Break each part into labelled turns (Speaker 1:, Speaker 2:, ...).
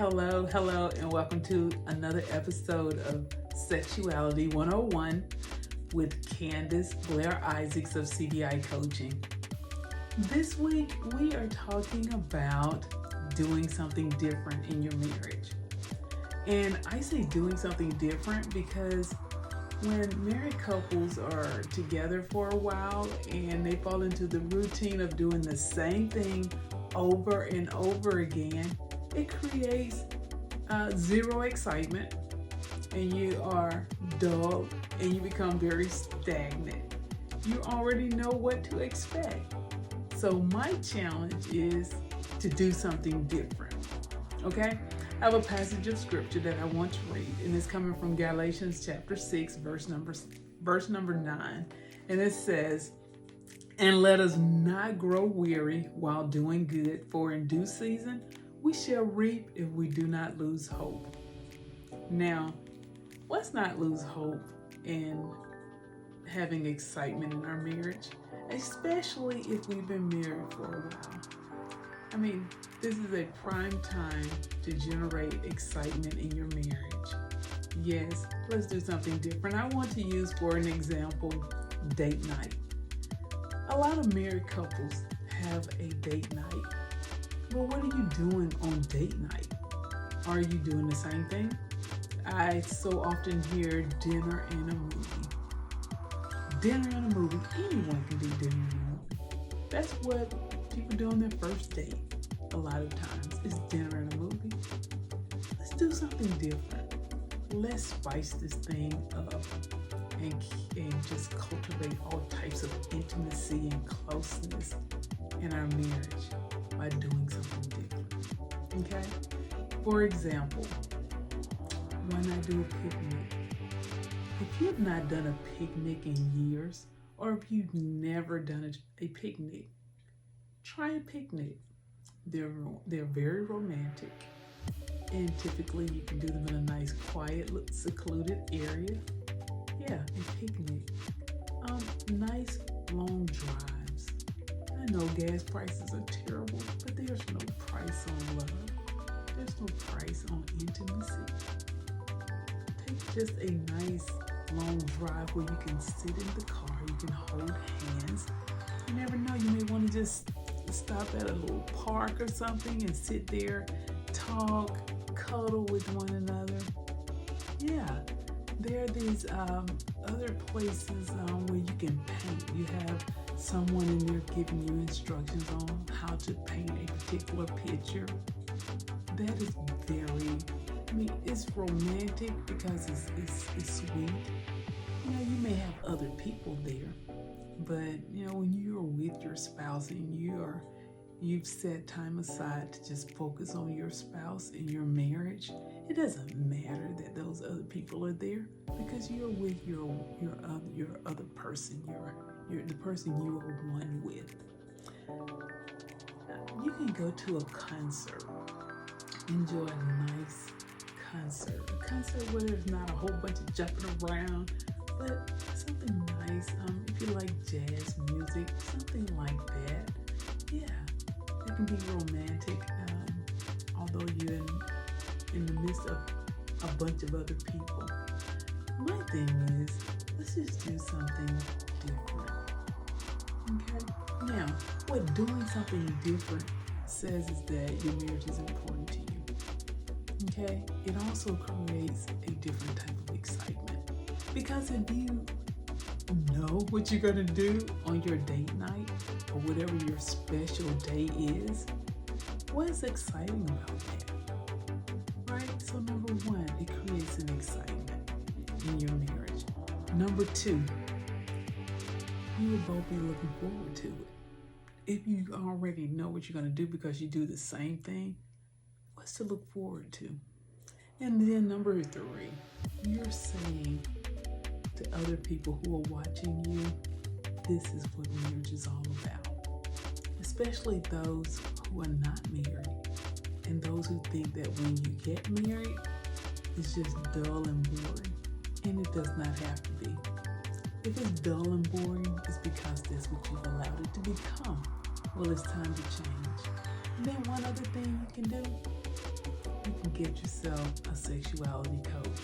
Speaker 1: Hello, and welcome to another episode of Sexuality 101 with Candace Blair Isaacs of CBI Coaching. This week, we are talking about doing something different in your marriage. And I say doing something different because when married couples are together for a while and they fall into the routine of doing the same thing over and over again, it creates zero excitement, and you are dull and you become very stagnant. You already know what to expect. So my challenge is to do something different. Okay? I have a passage of scripture that I want to read, and it's coming from Galatians chapter 6, verse number 9. And it says, "And let us not grow weary while doing good, for in due season we shall reap if we do not lose hope." Now, let's not lose hope in having excitement in our marriage, especially if we've been married for a while. I mean, this is a prime time to generate excitement in your marriage. Yes, let's do something different. I want to use for an example, date night. A lot of married couples have a date night. Well, what are you doing on date night? Are you doing the same thing? I so often hear dinner and a movie. Dinner and a movie. Anyone can do dinner and a movie. That's what people do on their first date. A lot of times it's dinner and a movie. Let's do something different. Let's spice this thing up and just cultivate all types of intimacy and closeness in our marriage by doing something different. Okay? For example, when I do a picnic, if you've not done a picnic in years, or if you've never done a picnic, try a picnic. They're very romantic, and typically you can do them in a nice, quiet, secluded area. Yeah, a picnic. Nice long drives. I know gas prices are terrible, but there's no price on love. There's no price on intimacy. Take just a nice long drive where you can sit in the car, you can hold hands. You never know, you may want to just stop at a little park or something and sit there, talk, cuddle with one another. Yeah, there are these other places where you can paint. You have someone in there giving you instructions on how to paint a particular picture. That is it's romantic because it's sweet. You may have other people there, but when you're with your spouse and you've set time aside to just focus on your spouse and your marriage, it doesn't matter that those other people are there because you're with your other person, you're the person you are one with. You can go to a concert, enjoy a nice concert, where there's not a whole bunch of jumping around, but something nice. If you like jazz music, something like that. Yeah, it can be romantic, although you're in the midst of a bunch of other people. My thing is, let's just do something different. Okay? Now, what doing something different says is that your marriage is important to you. Okay? It also creates a different type of excitement. Because if you know what you're going to do on your date night or whatever your special day is, what is exciting about that? Right? So number one, it creates an excitement in your marriage. Number two, you will both be looking forward to it. If you already know what you're going to do because you do the same thing, what's to look forward to? And then number three, you're saying to other people who are watching you, this is what marriage is all about. Especially those who are not married and those who think that when you get married, it's just dull and boring. And it does not have to be. If it's dull and boring, it's because that's what you've allowed it to become. Well, it's time to change. And then one other thing you can do, you can get yourself a sexuality coach,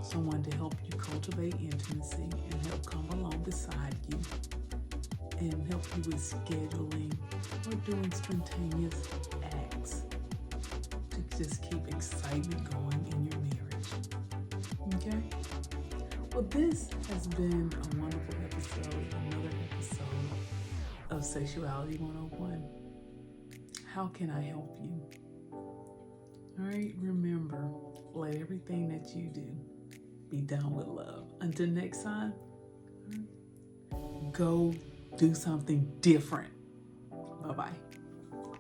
Speaker 1: someone to help you cultivate intimacy and help come along beside you and help you with scheduling or doing spontaneous acts to just keep excitement going in your marriage. Okay? Well, this has been a wonderful episode, another episode of Sexuality 101. How can I help you? All right, remember, let everything that you do be done with love. Until next time, go do something different. Bye-bye.